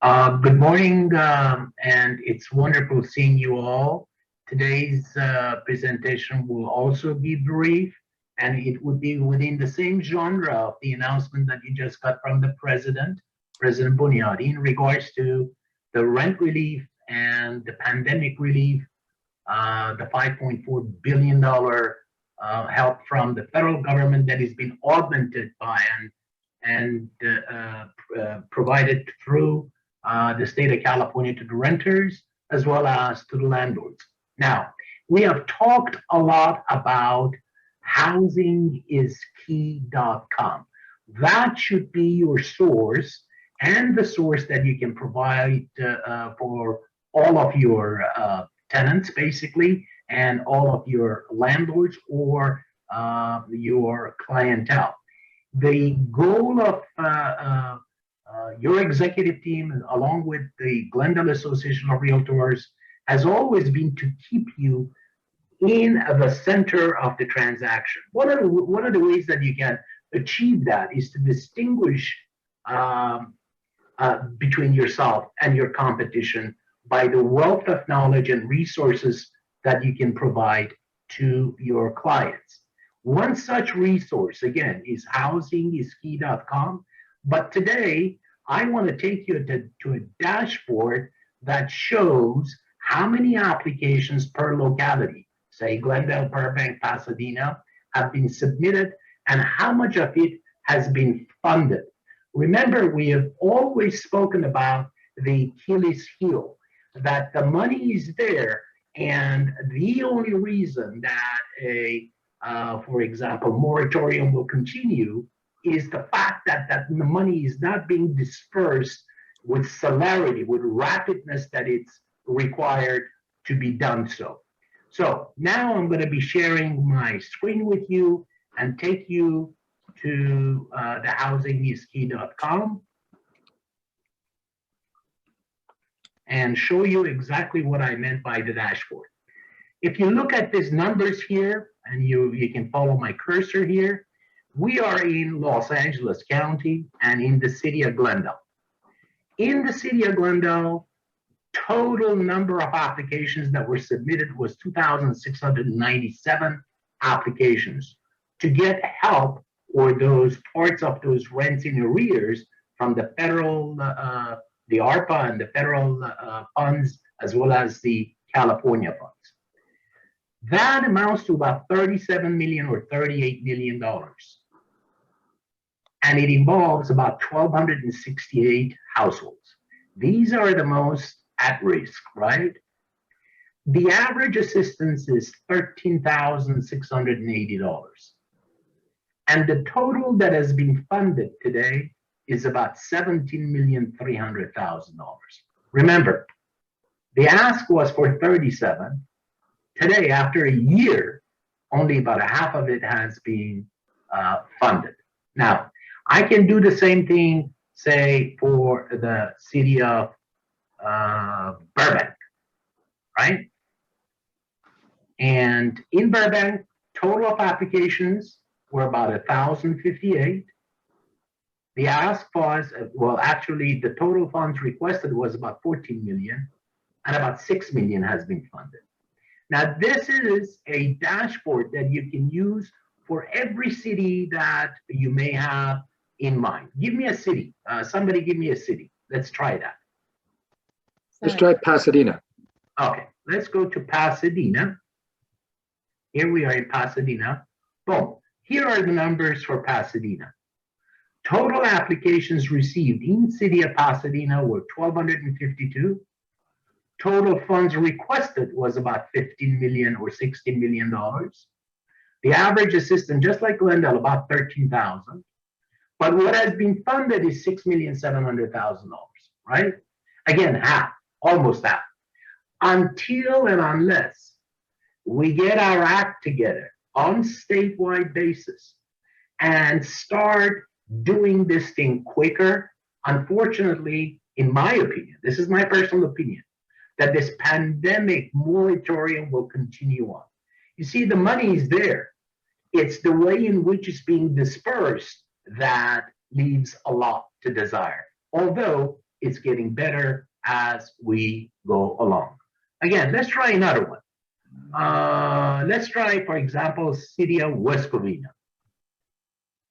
Good morning, and it's wonderful seeing you all. Today's presentation will also be brief, and it would be within the same genre of the announcement that you just got from the President Bunyadi, in regards to the rent relief and the pandemic relief, the $5.4 billion help from the federal government that has been augmented by and provided through the state of California to the renters as well as to the landlords. Now, we have talked a lot about housingiskey.com. That should be your source and the source that you can provide for all of your tenants, basically, and all of your landlords or your clientele. The goal of your executive team, along with the Glendale Association of Realtors, has always been to keep you in the center of the transaction. One of the ways that you can achieve that is to distinguish between yourself and your competition by the wealth of knowledge and resources that you can provide to your clients. One such resource, again, is housingiskey.com. But today, I want to take you to a dashboard that shows how many applications per locality, say Glendale, Burbank, Pasadena, have been submitted and how much of it has been funded. Remember, we have always spoken about the Achilles heel, that the money is there, and the only reason that for example, moratorium will continue is the fact that the money is not being dispersed with celerity, with rapidness that it's required to be done so. So now I'm going to be sharing my screen with you and take you to the housingiskey.com and show you exactly what I meant by the dashboard. If you look at these numbers here, and you can follow my cursor here, we are in Los Angeles County and in the city of Glendale. In the city of Glendale, total number of applications that were submitted was 2,697 applications to get help or those parts of those rents in arrears from the federal, the ARPA and the federal funds, as well as the California funds. That amounts to about 37 million or $38 million. And it involves about 1,268 households. These are the most at risk, right? The average assistance is $13,680. And the total that has been funded today is about $17,300,000. Remember, the ask was for 37. Today, after a year, only about a half of it has been funded. Now, I can do the same thing, say, for the city of Burbank, right? And in Burbank, total of applications were about 1,058. The ask was, well, actually, the total funds requested was about 14 million, and about 6 million has been funded. Now, this is a dashboard that you can use for every city that you may have in mind. Give me a city. Somebody give me a city. Let's try that. Let's try Pasadena. Okay, let's go to Pasadena. Here we are in Pasadena. Boom. Here are the numbers for Pasadena. Total applications received in city of Pasadena were 1,252. Total funds requested was about 15 million or $16 million. The average assistance, just like Glendale, about 13,000. But what has been funded is $6,700,000, right? Again, half, almost half. Until and unless we get our act together on statewide basis and start doing this thing quicker, unfortunately, in my opinion, this is my personal opinion, that this pandemic moratorium will continue on. You see, the money is there. It's the way in which it's being dispersed that leaves a lot to desire. Although it's getting better as we go along. Again, let's try another one. Let's try, for example, city of West Covina.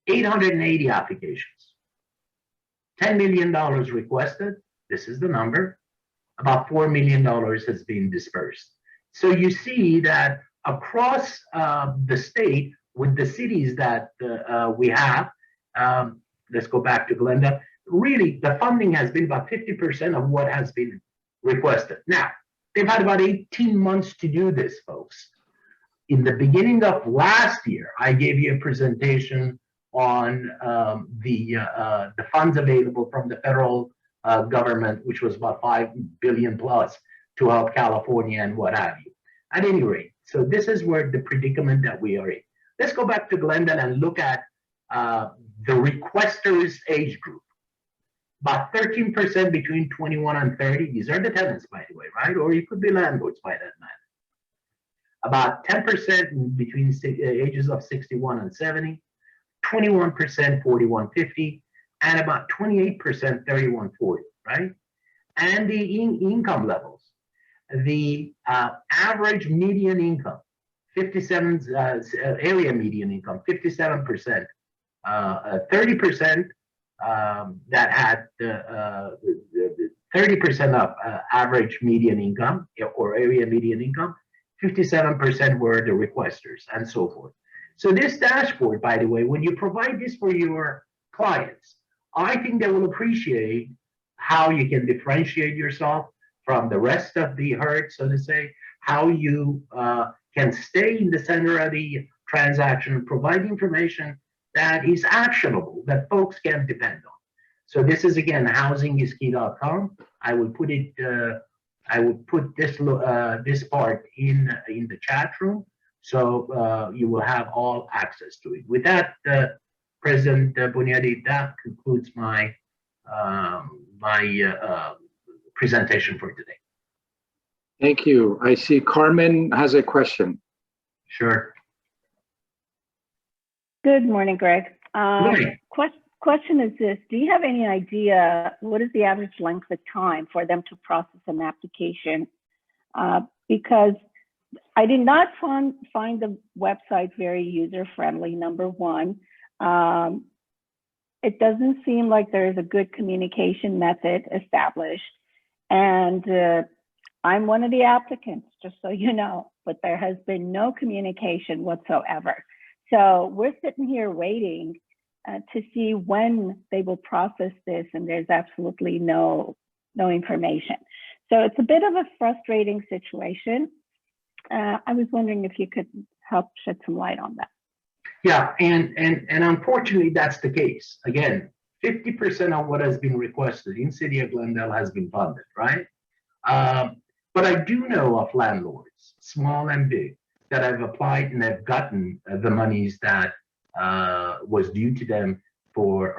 880 applications. $10 million requested. This is the number. About $4 million has been dispersed. So you see that across the state, with the cities that we have, let's go back to Glenda, really the funding has been about 50% of what has been requested. Now, they've had about 18 months to do this, folks. In the beginning of last year, I gave you a presentation on the funds available from the federal government, which was about $5 billion plus to help California and what have you. At any rate, so this is where the predicament that we are in. Let's go back to Glendon and look at the requesters age group. About 13% between 21 and 30. These are the tenants, by the way, right? Or you could be landlords by that matter. About 10% between ages of 61 and 70. 21% 41-50, and about 28% 31-40, right? And the income levels, the average median income, 57 area median income, 57%, 30% that had 30% up average median income or area median income, 57% were the requesters, and so forth. So this dashboard, by the way, when you provide this for your clients, I think they will appreciate how you can differentiate yourself from the rest of the herd, so to say, how you can stay in the center of the transaction and provide information that is actionable, that folks can depend on. So this is, again, housingiskey.com. I will put it, I will put this this part in the chat room. So you will have all access to it. With that, President Bunyadi, that concludes my presentation for today. Thank you. I see Carmen has a question. Sure. Good morning, Greg. Good morning. Question is this: do you have any idea what is the average length of time for them to process an application? Because I did not find the website very user-friendly, number one. It doesn't seem like there is a good communication method established. And I'm one of the applicants, just so you know, but there has been no communication whatsoever. So we're sitting here waiting to see when they will process this, and there's absolutely no information. So it's a bit of a frustrating situation. I was wondering if you could help shed some light on that. Yeah, and unfortunately, that's the case. Again, 50% of what has been requested in City of Glendale has been funded, right? But I do know of landlords, small and big, that have applied and have gotten the monies that was due to them for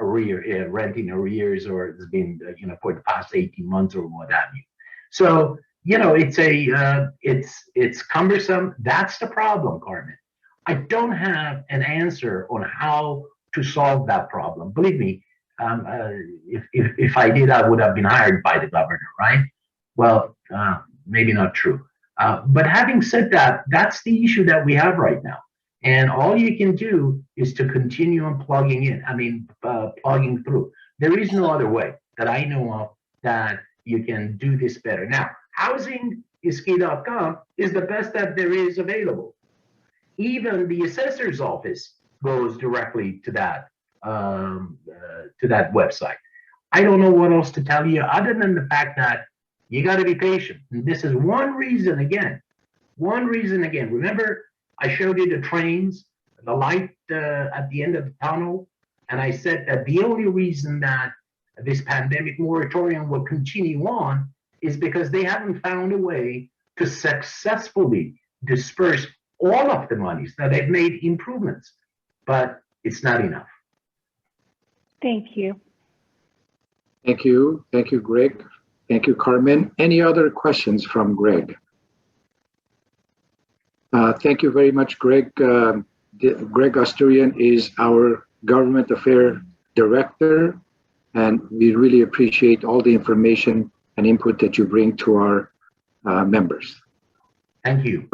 renting arrears, or it's been for the past 18 months or what have you. So it's cumbersome. That's the problem, Carmen. I don't have an answer on how to solve that problem. Believe me, if I did, I would have been hired by the governor, right? Well, maybe not true. But having said that, that's the issue that we have right now. And all you can do is to continue on plugging through. There is no other way that I know of that you can do this better. Now, housingiskey.com is the best that there is available. Even the assessor's office goes directly to that website. I don't know what else to tell you other than the fact that you got to be patient. And this is one reason again. Remember, I showed you the trains, the light at the end of the tunnel, and I said that the only reason that this pandemic moratorium will continue on is because they haven't found a way to successfully disperse all of the monies. Now, they've made improvements, but it's not enough. Thank you. Thank you. Thank you, Greg. Thank you, Carmen. Any other questions from Greg? Thank you very much, Greg. Greg Astorian is our Government Affairs Director and we really appreciate all the information and input that you bring to our members. Thank you.